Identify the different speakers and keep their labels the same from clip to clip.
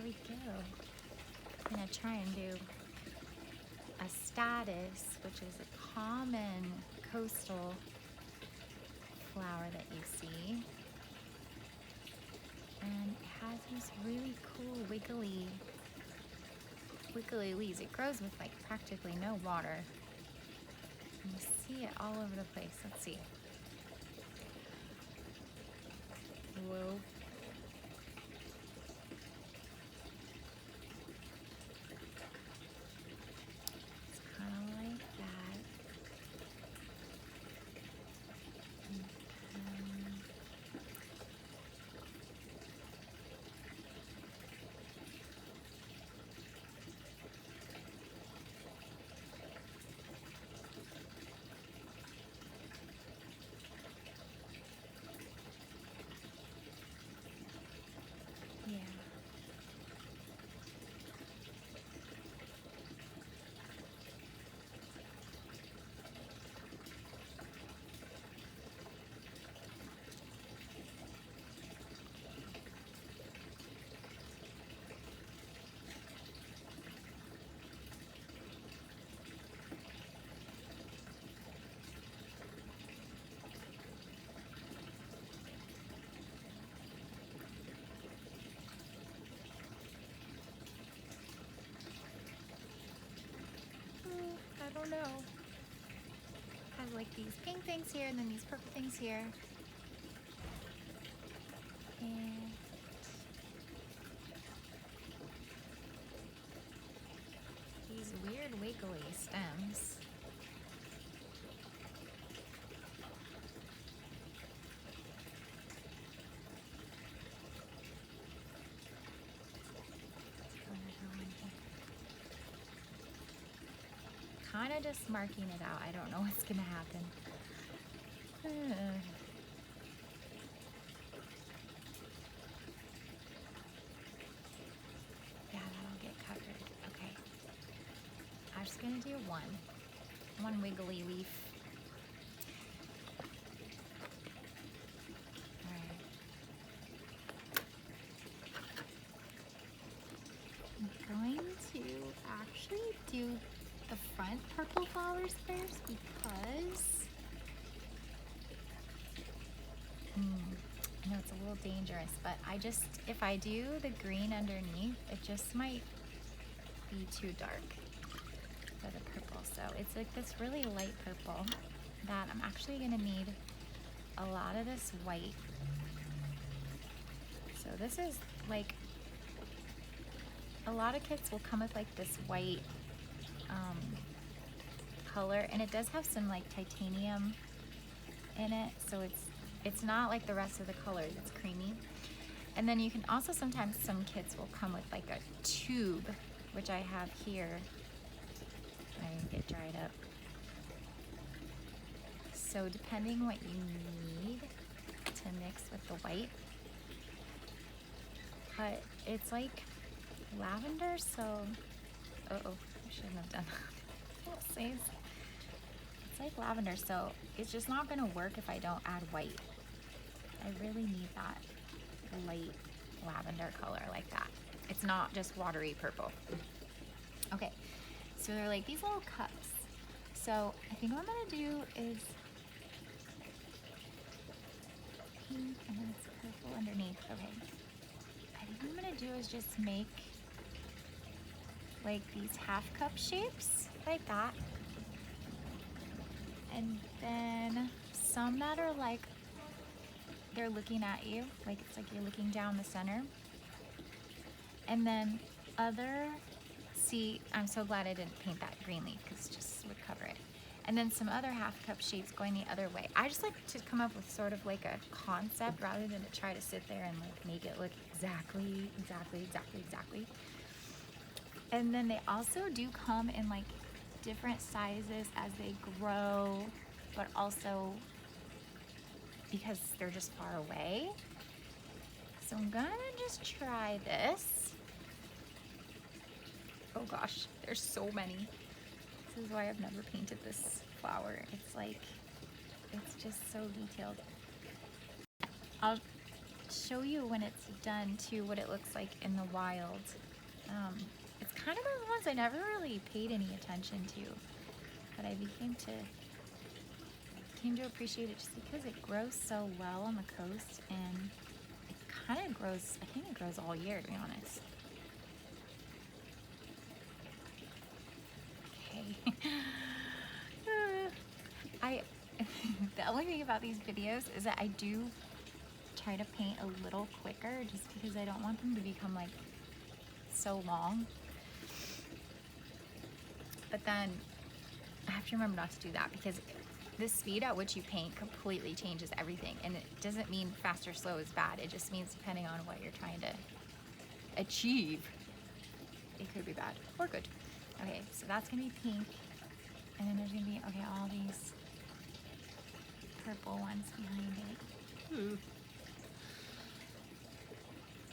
Speaker 1: there we go. I'm gonna try and do a status, which is a common coastal flower that you see. And it has these really cool wiggly leaves. It grows with like practically no water. And you see it all over the place. Let's see. Whoa. It's kind of like that. Yeah. I don't know. Has like these pink things here and then these purple things here. And these weird wiggly stems. Kind of just marking it out. I don't know what's gonna happen. Yeah, that'll get covered. Okay. I'm just gonna do one wiggly leaf. All right. I'm going to actually do the front purple flowers first because I know it's a little dangerous, but if I do the green underneath, it just might be too dark for the purple. So it's like this really light purple that I'm actually gonna need a lot of this white. So this is like, a lot of kits will come with like this white color, and it does have some like titanium in it, so it's not like the rest of the colors. It's creamy. And then you can also, sometimes some kits will come with like a tube, which I have here. I didn't get dried up. So depending what you need to mix with the white, but it's like lavender, so I shouldn't have done that. Oopsies. It's like lavender, so it's just not gonna work if I don't add white. I really need that light lavender color like that. It's not just watery purple. Okay, so they're like these little cups. So I think what I'm gonna do is pink and then it's purple underneath. Okay, I think what I'm gonna do is just make like these half cup shapes like that, and then some that are like they're looking at you, like it's like you're looking down the center, and then I'm so glad I didn't paint that green leaf because it just would cover it, and then some other half cup shapes going the other way. I just like to come up with sort of like a concept rather than to try to sit there and like make it look exactly. And then they also do come in like different sizes as they grow, but also because they're just far away. So I'm gonna just try this. Oh gosh, there's so many. This is why I've never painted this flower. It's like, it's just so detailed. I'll show you when it's done too, what it looks like in the wild. It's kind of one of the ones I never really paid any attention to, but I came to appreciate it just because it grows so well on the coast, and it kind of grows, I think it grows all year, to be honest. Okay. The only thing about these videos is that I do try to paint a little quicker just because I don't want them to become like so long. But then I have to remember not to do that, because the speed at which you paint completely changes everything, and it doesn't mean fast or slow is bad. It just means depending on what you're trying to achieve, it could be bad or good. Okay, so that's gonna be pink, and then there's gonna be, okay, all these purple ones behind it.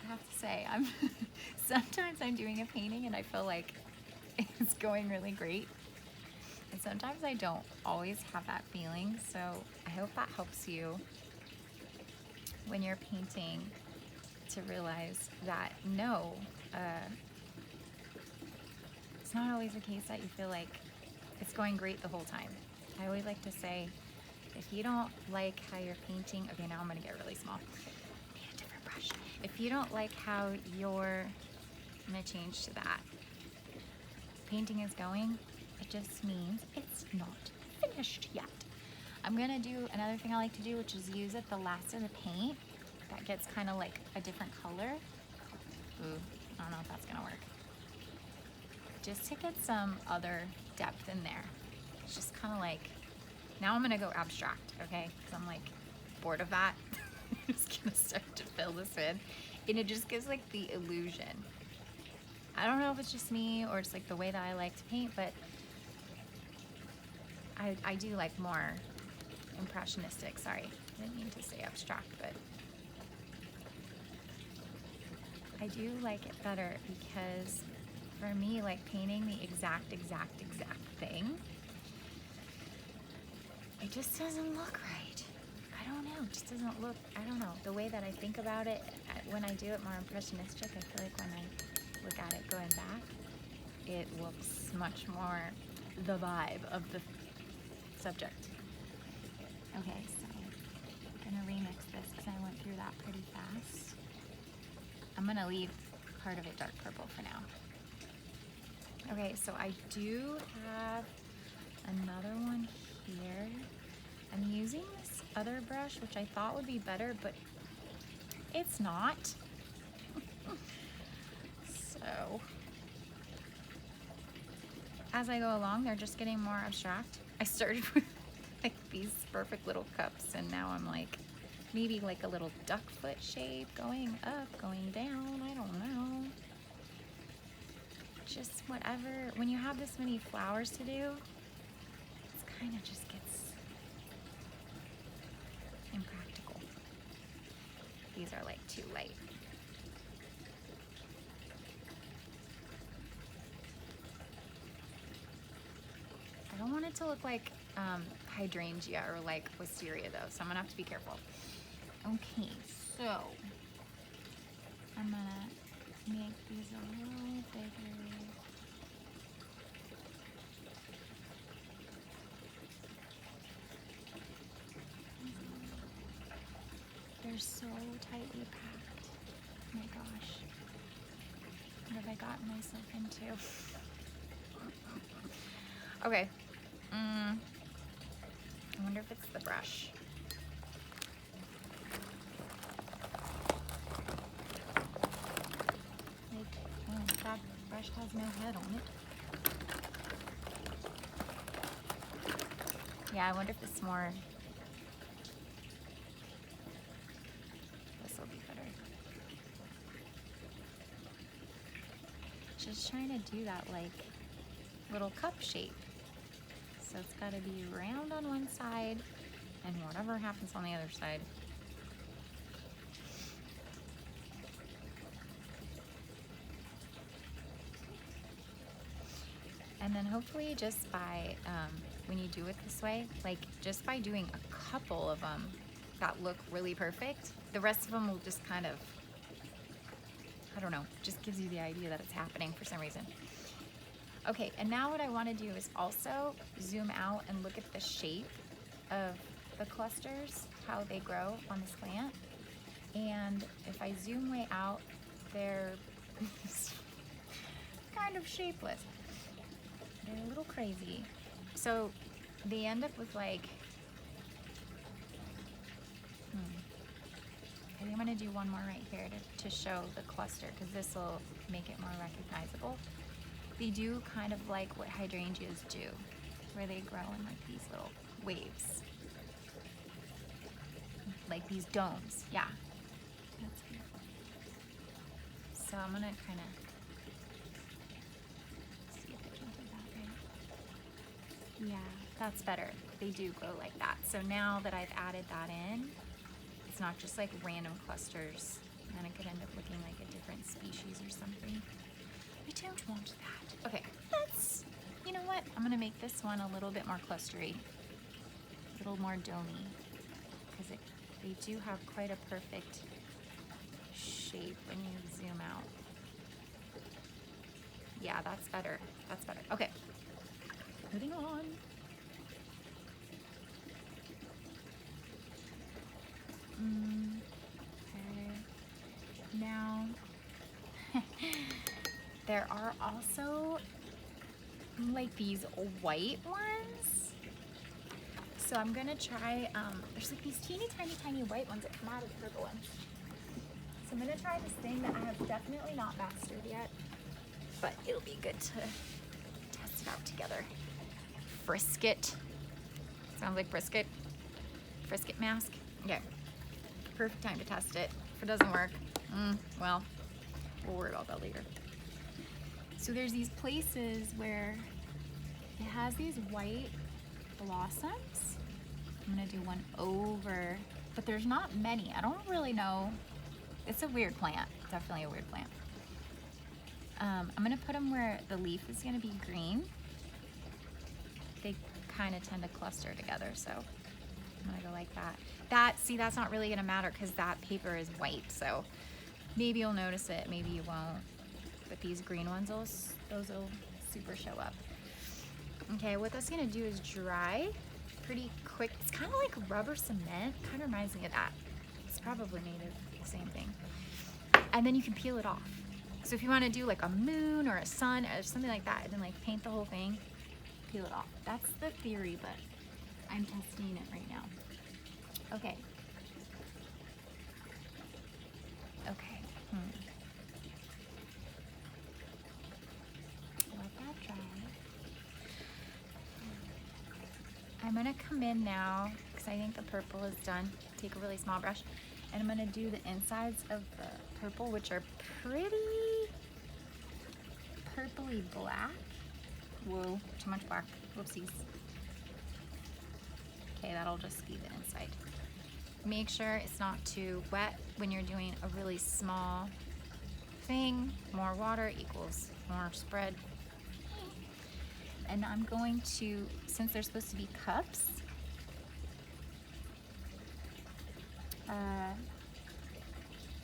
Speaker 1: I have to say, sometimes I'm doing a painting and I feel like it's going really great, and sometimes I don't always have that feeling. So I hope that helps you when you're painting to realize that no, it's not always the case that you feel like it's going great the whole time. I always like to say, if you don't like how you're painting, okay, now I'm gonna get really small. I need a different brush. If you don't like how I'm gonna change to that, painting is going, it just means it's not finished yet. I'm gonna do another thing I like to do, which is use at the last of the paint that gets kind of like a different color. Ooh, I don't know if that's gonna work. Just to get some other depth in there. It's just kind of like, now I'm gonna go abstract, okay? Because I'm like bored of that. I'm just gonna start to fill this in, and it just gives like the illusion. I don't know if it's just me or it's like the way that I like to paint, but I do like more impressionistic. Sorry, I didn't mean to say abstract, but I do like it better because for me, like painting the exact thing, it just doesn't look right. I don't know, it just doesn't look, I don't know, the way that I think about it, when I do it more impressionistic, I feel like when I look at it going back, it looks much more the vibe of the subject. Okay, so I'm gonna remix this because I went through that pretty fast. I'm gonna leave part of it dark purple for now. Okay, so I do have another one here. I'm using this other brush, which I thought would be better, but it's not. So, as I go along, they're just getting more abstract. I started with like these perfect little cups, and now I'm like, maybe like a little duck foot shape, going up, going down, I don't know. Just whatever, when you have this many flowers to do, it kind of just gets impractical. These are like too light. I don't want it to look like hydrangea or like wisteria though, so I'm gonna have to be careful. Okay, so I'm gonna make these a little bigger. They're so tightly packed. Oh my gosh. What have I gotten myself into? Okay. I wonder if it's the brush. Like, oh, that brush has no head on it. Yeah, I wonder if it's more. This will be better. Just trying to do that like little cup shape. So it's got to be round on one side and whatever happens on the other side. And then hopefully just by, when you do it this way, like just by doing a couple of them, that look really perfect. The rest of them will just kind of, I don't know, just gives you the idea that it's happening for some reason. Okay, and now what I want to do is also zoom out and look at the shape of the clusters, how they grow on this plant. And if I zoom way out, they're kind of shapeless. They're a little crazy. So they end up with like, I think I'm gonna do one more right here to show the cluster, because this will make it more recognizable. They do kind of like what hydrangeas do, where they grow in like these little waves. Like these domes, yeah. That's beautiful. So I'm gonna kind of see if I can do that right. Yeah, that's better. They do grow like that. So now that I've added that in, it's not just like random clusters, and then it could end up looking like a different species or something. I don't want that. Okay, you know what? I'm gonna make this one a little bit more clustery, a little more domey, because they do have quite a perfect shape when you zoom out. Yeah, that's better. That's better. Okay, moving on. Okay. Now, there are also like these white ones. So I'm gonna try, there's like these teeny tiny white ones that come out of the purple ones. So I'm gonna try this thing that I have definitely not mastered yet, but it'll be good to test it out together. Brisket. Sounds like brisket. Brisket mask. Okay. Perfect time to test it. If it doesn't work, well, we'll worry about that later. So there's these places where it has these white blossoms. I'm gonna do one over, but there's not many. I don't really know. It's a weird plant, definitely a weird plant. I'm gonna put them where the leaf is gonna be green. They kind of tend to cluster together, so I'm gonna go like that. That's not really gonna matter because that paper is white, so maybe you'll notice it, maybe you won't. But these green ones, those will super show up. Okay, what that's gonna do is dry pretty quick. It's kind of like rubber cement, kind of reminds me of that. It's probably made of the same thing. And then you can peel it off. So if you wanna do like a moon or a sun or something like that, and then like paint the whole thing, peel it off. That's the theory, but I'm testing it right now. Okay. Okay. Let that dry. I'm gonna come in now, because I think the purple is done. Take a really small brush, and I'm gonna do the insides of the purple, which are pretty purpley black. Whoa, too much black. Whoopsies. Okay, that'll just be the inside. Make sure it's not too wet when you're doing a really small thing. More water equals more spread. And I'm going to, since they're supposed to be cups,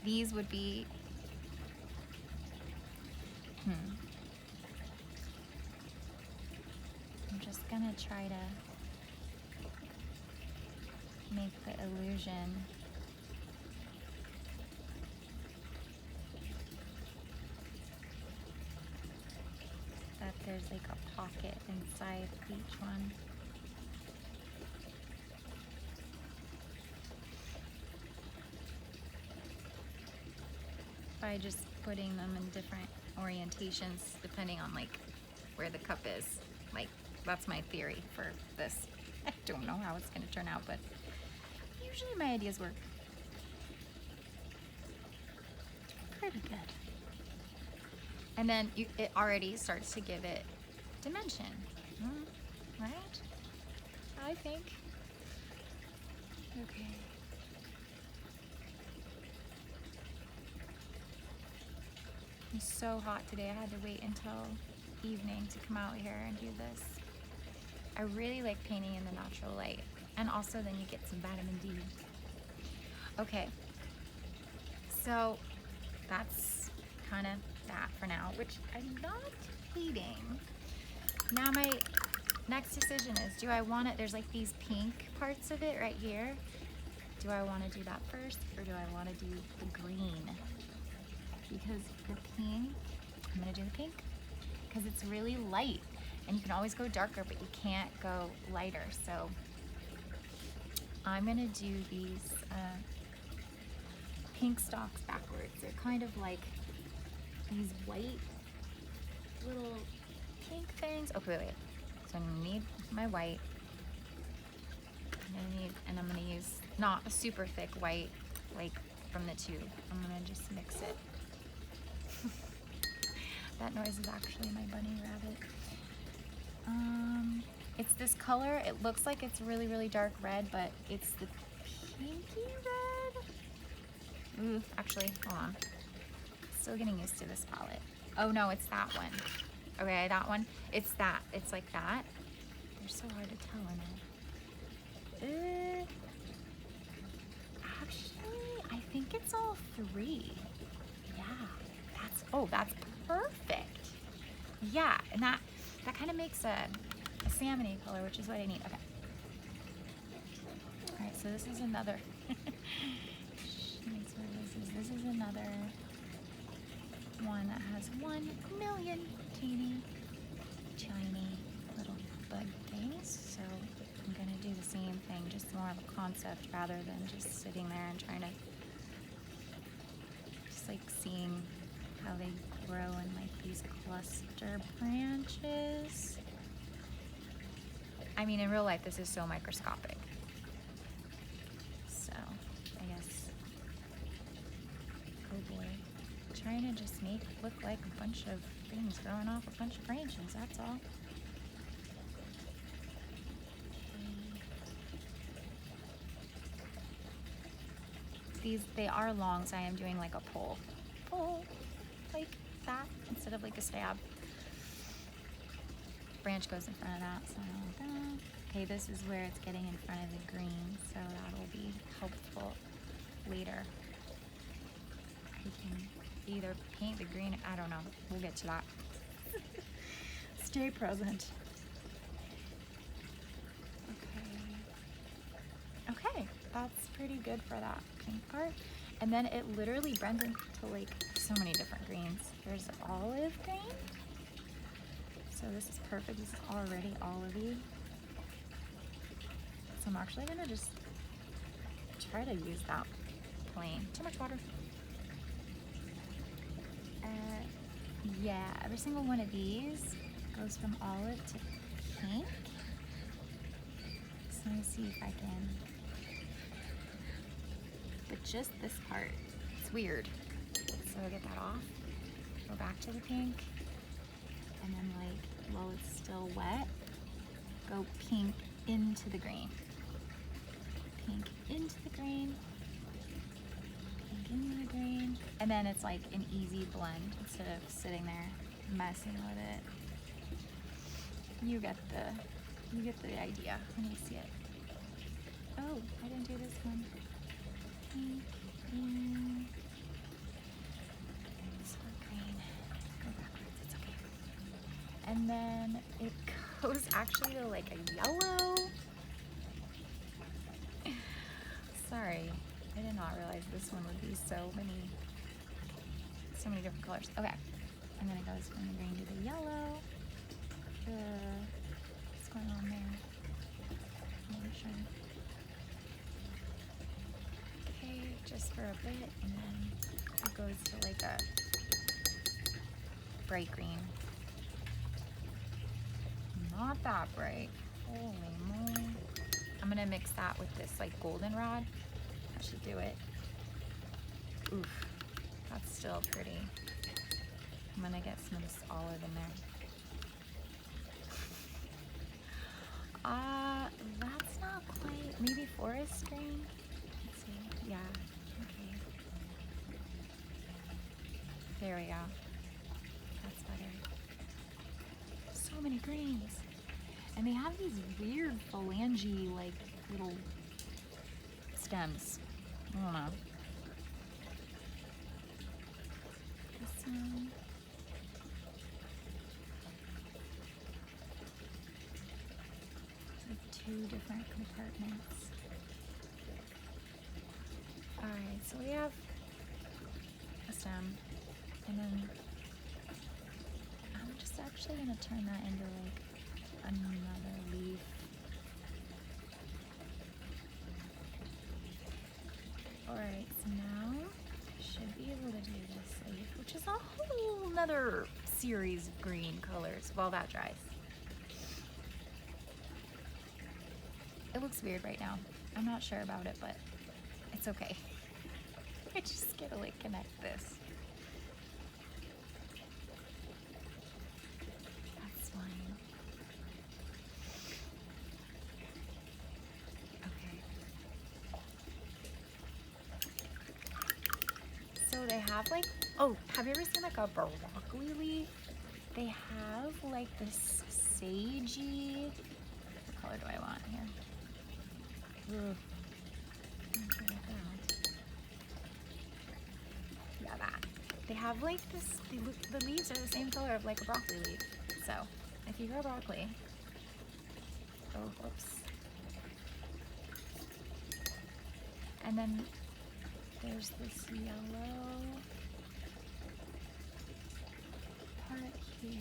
Speaker 1: these would be, I'm just gonna try to make the illusion that there's like a pocket inside each one. By just putting them in different orientations depending on like where the cup is. Like, that's my theory for this. I don't know how it's gonna turn out, but usually my ideas work pretty good. And then it already starts to give it dimension, right? I think. Okay. It's so hot today. I had to wait until evening to come out here and do this. I really like painting in the natural light, and also then you get some vitamin D. Okay, so that's kind of that for now, which I'm not hating. Now my next decision is, do I want it, there's like these pink parts of it right here. Do I want to do that first, or do I want to do the green? Because the pink, I'm going to do the pink because it's really light, and you can always go darker, but you can't go lighter. So I'm going to do these pink stalks backwards. They're kind of like these white little pink things. Okay, wait. So I'm gonna need my white. And I'm gonna use not a super thick white, like from the tube. I'm gonna just mix it. That noise is actually my bunny rabbit. It's this color. It looks like it's really, really dark red, but it's the pinky red. Ooh, actually, hold on. Still getting used to this palette. Oh no, it's that one. Okay, that one. It's that. It's like that. They're so hard to tell in it. Actually, I think it's all three. Yeah, that's perfect. Yeah, and that kind of makes a salmon-y color, which is what I need. Okay. All right, so this is another. This is another one that has 1 million teeny, tiny little bud things. So I'm gonna do the same thing, just more of a concept rather than just sitting there and trying to, just like seeing how they grow in like these cluster branches. I mean, in real life, this is so microscopic. So, I guess, oh boy. Trying to just make it look like a bunch of things growing off a bunch of branches, that's all. These, they are long, so I am doing like a pull, like that, instead of like a stab. Branch goes in front of that, so like that. Okay, this is where it's getting in front of the green, so that'll be helpful later. I can either paint the green, I don't know, we'll get to that. Stay present. Okay, that's pretty good for that pink part. And then it literally blends into like so many different greens. There's olive green. So this is perfect, this is already olivey. So I'm actually gonna just try to use that plain. Too much water. Yeah, every single one of these goes from olive to pink. So let me see if I can, but just this part, it's weird. So I'll get that off, go back to the pink, and then like, while it's still wet, go pink into the green. Pink into the green, pink into the green, and then it's like an easy blend instead of sitting there messing with it. You get the idea when you see it. Oh, I didn't do this one. Pink, green, this one green. Go backwards, it's okay. And then it goes actually to like a yellow. Sorry, I did not realize this one would be so many different colors. Okay, and then it goes from the green to the yellow. What's going on there? I'm not sure. Okay, just for a bit, and then it goes to like a bright green. Not that bright. Holy moly. I'm gonna mix that with this like goldenrod. That should do it. Oof, that's still pretty. I'm gonna get some of this olive in there. That's not quite, maybe forest green? Let's see, yeah, okay. There we go. That's better. So many greens. And they have these weird phalange like little stems. I don't know. This one. Like 2 different compartments. Alright, so we have a stem, and then I'm just actually going to turn that into like another leaf. Alright, so now I should be able to do this leaf, which is a whole nother series of green colors while that dries. It looks weird right now. I'm not sure about it, but it's okay. I just gotta like connect this. That's fine. Okay. So they have like, oh, have you ever seen like a broccoli leaf? They have like this sagey, what color do I want here? Ugh. Yeah, that. They have like this, the leaves are the same color of like a broccoli leaf. So if you grow broccoli, oh, whoops. And then there's this yellow part here.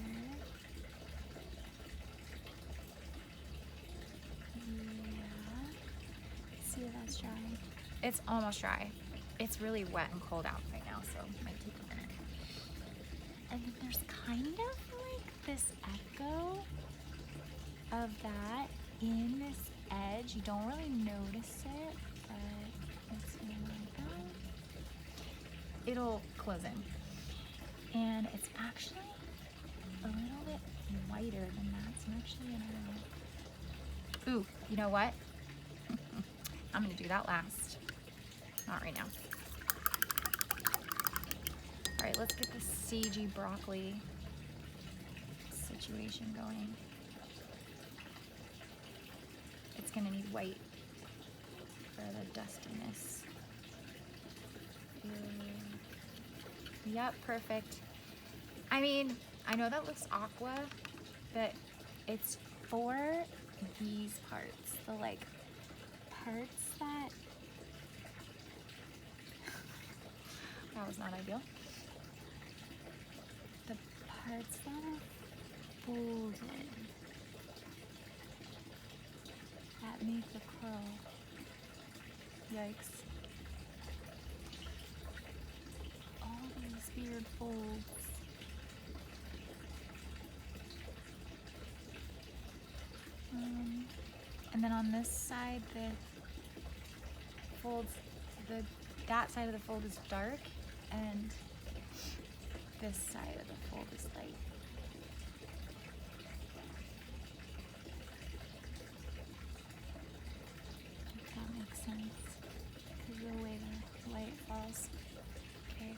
Speaker 1: Yeah. See if that's dry. It's almost dry. It's really wet and cold out right now, so it might take a minute. And then there's kind of like this echo of that in this edge. You don't really notice it, but it's like that. It'll close in. And it's actually a little bit whiter than that, so actually gonna... Ooh, you know what? I'm gonna do that last. Not right now. All right, let's get this sagey broccoli situation going. It's gonna need white for the dustiness. Yep, perfect. I mean, I know that looks aqua, but it's for these parts, the like parts that was not ideal. The parts that are folded that make the curl. Yikes. All these weird folds. And then on this side, the folds, that side of the fold is dark, and this side of the fold is light. If that makes sense, because of the way the light falls. Okay.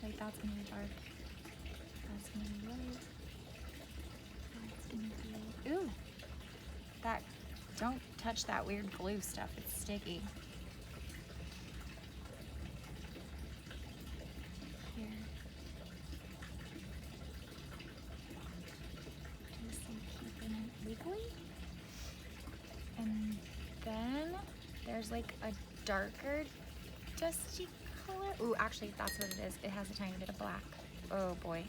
Speaker 1: Like that's gonna be dark. That's gonna be light. That's gonna be, ooh! That, don't touch that weird glue stuff, it's sticky. Here. Just like keeping it wiggly. And then there's like a darker dusty color. Ooh, actually that's what it is. It has a tiny bit of black. Oh boy.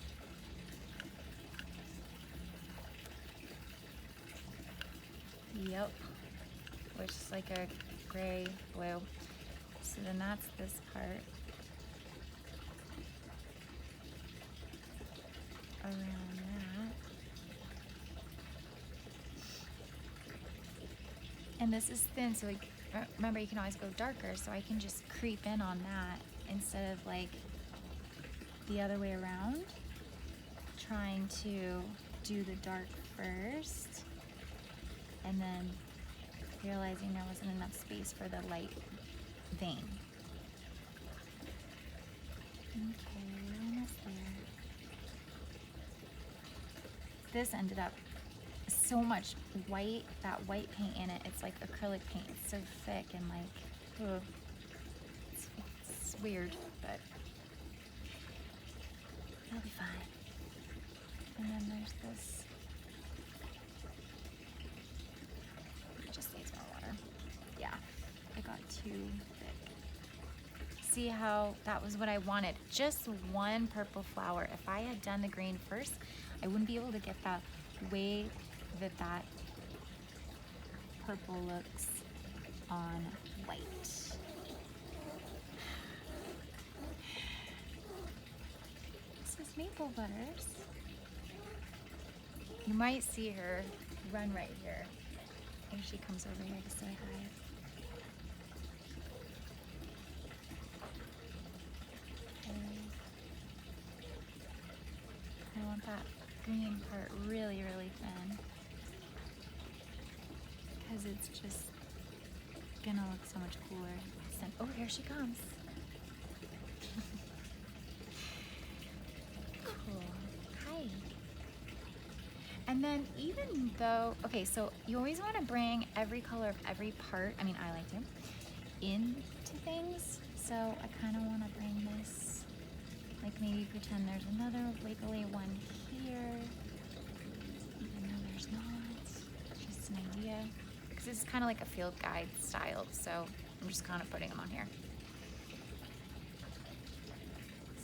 Speaker 1: Yep, which is like a gray blue. So then that's this part around that. And this is thin, so like, remember you can always go darker, so I can just creep in on that instead of like the other way around, trying to do the dark first and then realizing there wasn't enough space for the light vein. Okay, we're almost there. This ended up so much white, that white paint in it. It's like acrylic paint. It's so thick and like Ugh. It's weird, but it'll be fine. And then there's this. It just needs more water. Yeah, it got too thick. See how that was what I wanted? Just one purple flower. If I had done the green first, I wouldn't be able to get that way that purple looks on white. This is Maple Butters. You might see her run right here. I think she comes over here to say hi. Okay. I want that green part really, really thin, because it's just gonna look so much cooler. Oh, here she comes. Cool. Hi. And then even though, okay, so you always want to bring every color of every part, I mean, I like to, into things. So I kind of want to bring this, like maybe pretend there's another wiggly one here, even though there's not. It's just an idea. Because this is kind of like a field guide style, so I'm just kind of putting them on here.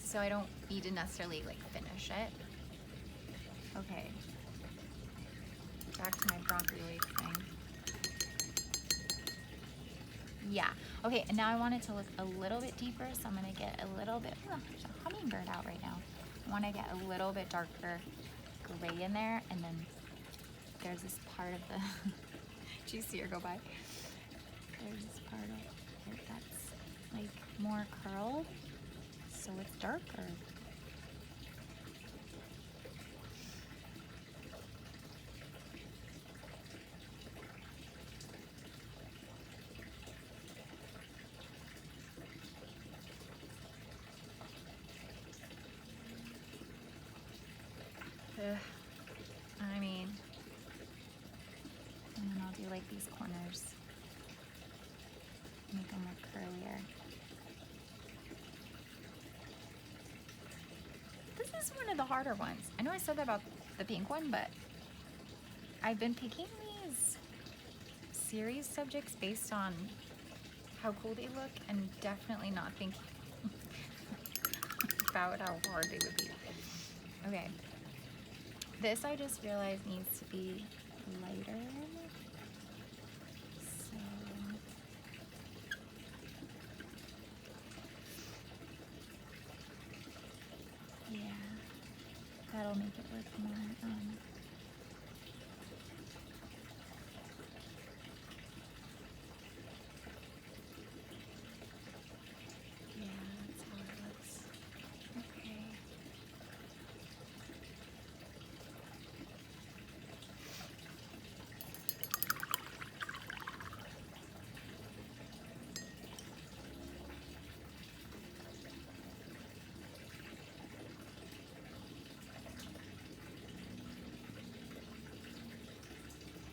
Speaker 1: So I don't need to necessarily like finish it. Okay. Back to my broccoli thing. Yeah. Okay, and now I want it to look a little bit deeper, so I'm gonna get a little bit, oh, there's a hummingbird out right now. I wanna get a little bit darker gray in there, and then there's this part of the, did you see her go by? There's this part of it that's like more curled, so it's darker. I mean, and then I'll do like these corners, make them look curlier. This is one of the harder ones. I know I said that about the pink one, but I've been picking these series subjects based on how cool they look and definitely not thinking about how hard they would be. Okay. This I just realized needs to be lighter. So yeah, that'll make it look more yeah, that's how it looks. Okay.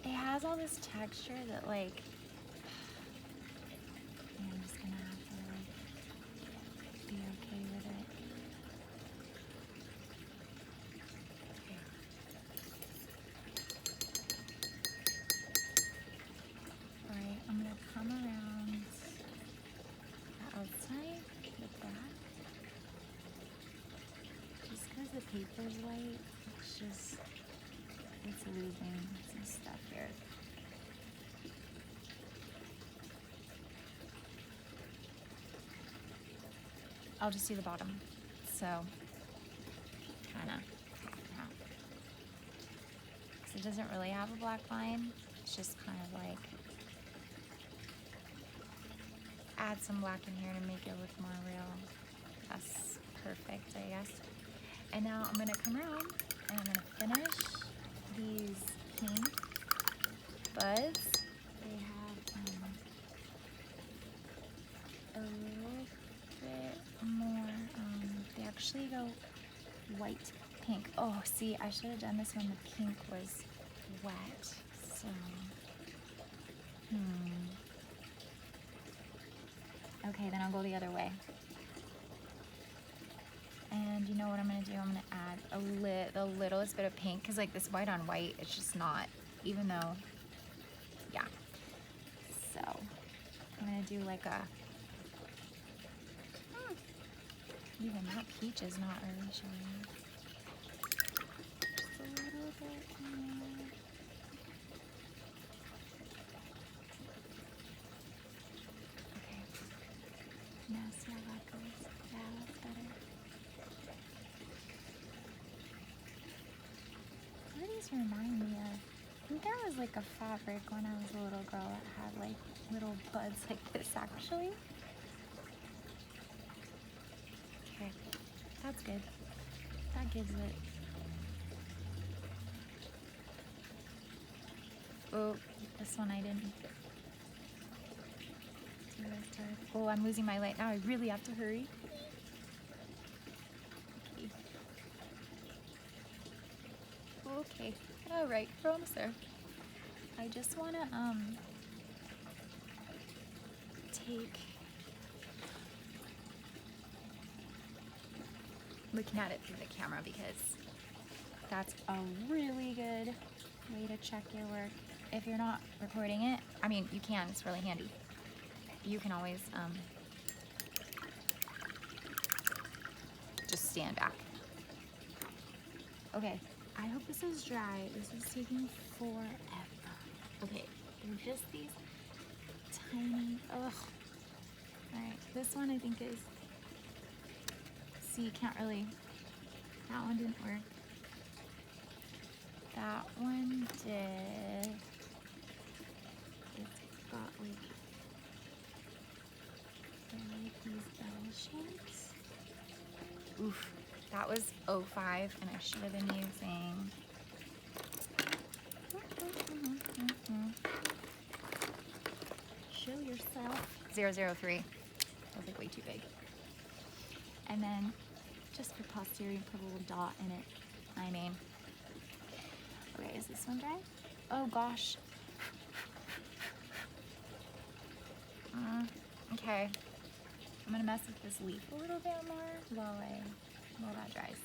Speaker 1: It has all this texture that like, yeah, I'm just gonna have to like be okay with it. Okay. Alright, I'm gonna come around the outside with that. Just because the paper's white, it's losing some stuff here. I'll just do the bottom. So, kind of, yeah. Because it doesn't really have a black line. It's just kind of like, add some black in here to make it look more real. That's perfect, I guess. And now I'm gonna come around and I'm gonna finish these pink buds. They have a little bit more, they actually go white pink. Oh, see, I should have done this when the pink was wet. So, Okay, then I'll go the other way. And you know what I'm gonna do? I'm gonna add the littlest bit of pink, because like this white on white, it's just not, even though, yeah. So I'm gonna do like a, even that peach is not really showing. Just a little bit more. Okay. Now see how that goes. Yeah, that's better. What do these remind me of? I think there was like a fabric when I was a little girl that had like little buds like this actually. Okay, that's good. That gives it. Oh, this one I didn't. Oh, I'm losing my light now. I really have to hurry. Okay. All right, we're almost there. I just want to take, looking at it through the camera because that's a really good way to check your work. If you're not recording it, I mean, you can, it's really handy. You can always just stand back. Okay, I hope this is dry. This is taking forever. Okay, they're just these tiny, ugh. All right, this one I think is, see, you can't really, that one didn't work. That one did. It's got like, they're like these bell shapes. Oof, that was 05 and I should have been using, show yourself, 003. That was like way too big. And then just for posterity, put a little dot in it. I mean, okay, is this one dry? Oh gosh. Okay, I'm gonna mess with this leaf a little bit more while that dries.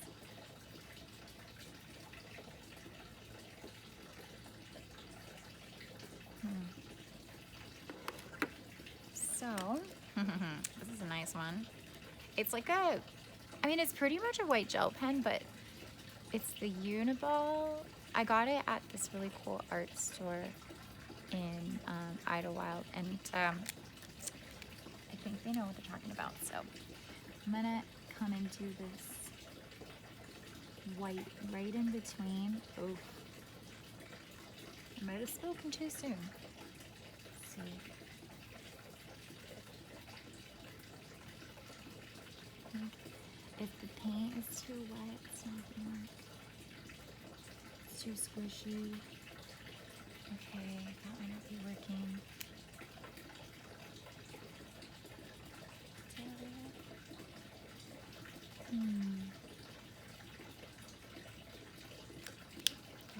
Speaker 1: So, this is a nice one. It's like a, I mean, it's pretty much a white gel pen, but it's the Uniball. I got it at this really cool art store in Idlewild, and I think they know what they're talking about. So I'm gonna come into this white right in between. Oh, I might have spoken too soon. Let's see. If the paint is too wet, it's not gonna work. It's too squishy. Okay, that might not be working.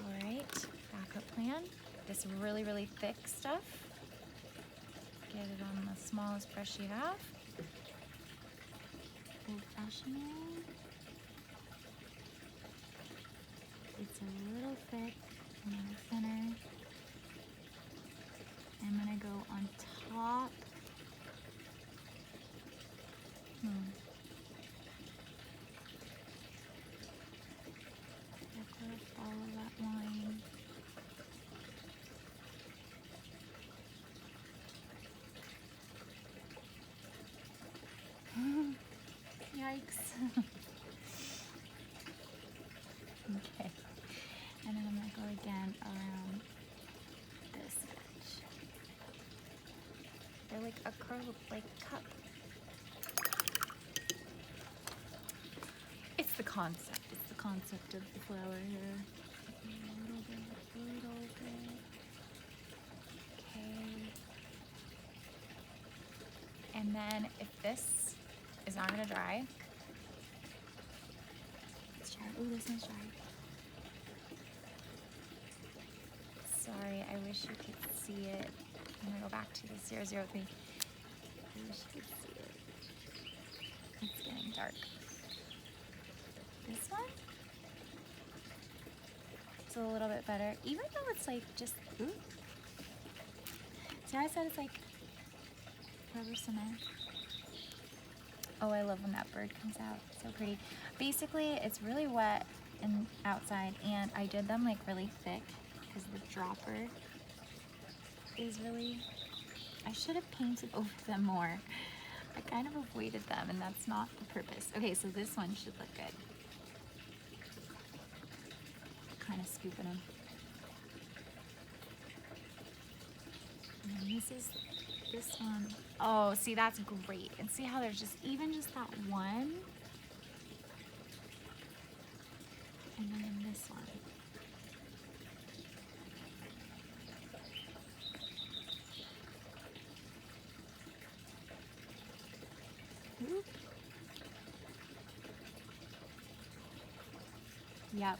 Speaker 1: Alright, backup plan. This really, really thick stuff. Get it on the smallest brush you have. Old-fashioned. It's a little thick, a little thinner. I'm gonna go on top. Follow that line. Yikes. Okay. And then I'm gonna go again around this edge. They're like a curled like cup. It's the concept. It's the concept of the flower here. A little bit, a little bit. Okay. And then if this is not gonna dry, let's try. Ooh, this one's dry. Sorry, I wish you could see it. I'm gonna go back to the 003. I wish you could see it. dark. This one, it's a little bit better, even though it's like just, ooh. See how I said it's like rubber cement? Oh, I love when that bird comes out, so pretty. Basically, it's really wet and outside, and I did them like really thick because the dropper is really, I should have painted over them more. I kind of avoided them, and that's not the purpose. Okay, so this one should look good. Kind of scooping them. And this one. Oh, see, that's great. And see how there's just, even just that one. And then this one. Oop. Yep.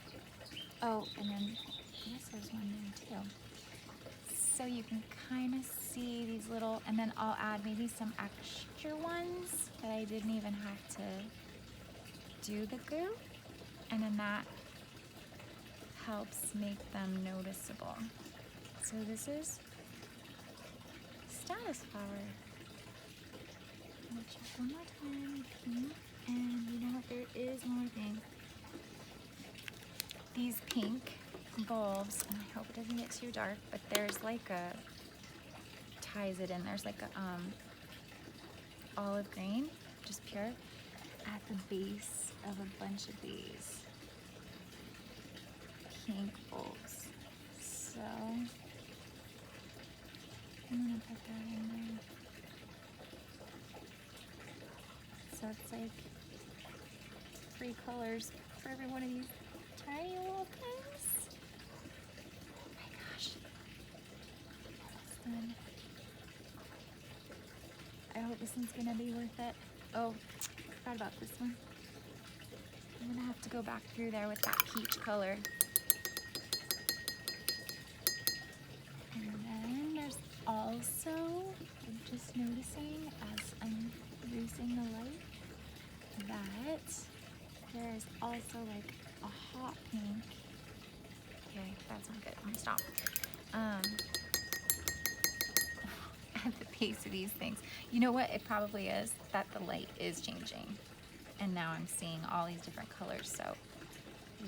Speaker 1: Oh, and then I guess there's one there too. So you can kind of see these little, and then I'll add maybe some extra ones that I didn't even have to do the glue. And then that helps make them noticeable. So this is status flower. I'm gonna check one more time, pink, and you know what, there is one more thing. These pink bulbs, and I hope it doesn't get too dark, but there's like a, ties it in, there's like a olive green, just pure, at the base of a bunch of these pink bulbs. So I'm gonna put that in there. So it's like 3 colors for every one of these tiny little things. Oh my gosh. Almost done. I hope this one's gonna be worth it. Oh, forgot about this one. I'm gonna have to go back through there with that peach color. And then there's also, I'm just noticing as I'm using the light, that there's also like a hot pink. Okay, that's not good. I'm gonna stop. At the base of these things. You know what it probably is? That the light is changing. And now I'm seeing all these different colors. So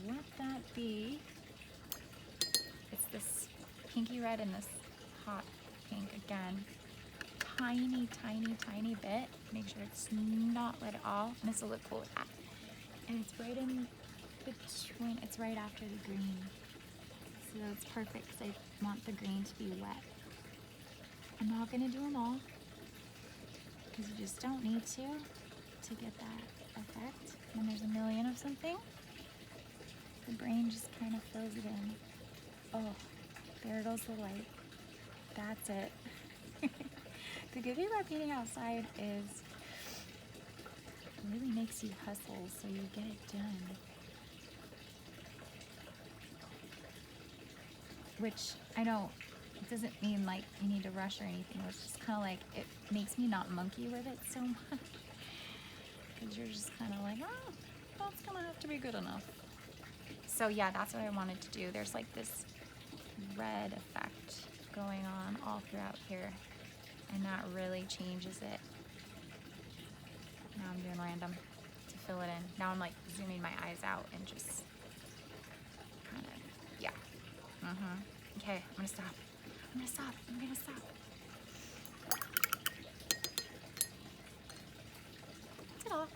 Speaker 1: let that be. It's this pinky red and this hot pink again. Tiny, tiny, tiny bit. Make sure it's not lit at all. And this will look cool with that. And it's right in between, it's right after the green. So it's perfect because I want the green to be wet. I'm not going to do them all because you just don't need to get that effect. When there's a million of something, the brain just kind of fills it in. Oh, there goes the light. That's it. The good thing about painting outside is it really makes you hustle so you get it done. Which I know it doesn't mean like you need to rush or anything. It's just kind of like it makes me not monkey with it so much. Because you're just kind of like, oh, that's gonna have to be good enough. So yeah, that's what I wanted to do. There's like this red effect going on all throughout here. And that really changes it. Now I'm doing random to fill it in. Now I'm like zooming my eyes out and just kind of, yeah. Okay, I'm gonna stop. I'm gonna stop. Ta-da.